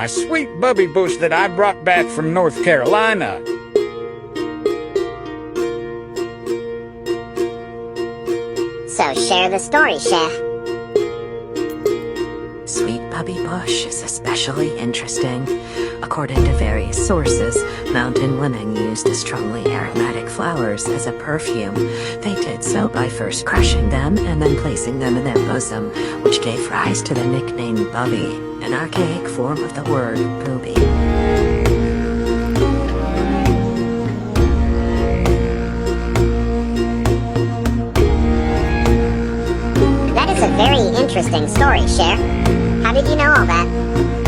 my sweet bubby bush that I brought back from North Carolina. So share the story, Chef. Sweet Bubby Bush is especially interesting. According to various sources, mountain women used the strongly aromatic flowers as a perfume. They did so by first crushing them and then placing them in their bosom, which gave rise to the nickname Bubby, an archaic form of the word booby. That is a very interesting story, Cher. How did you know all that?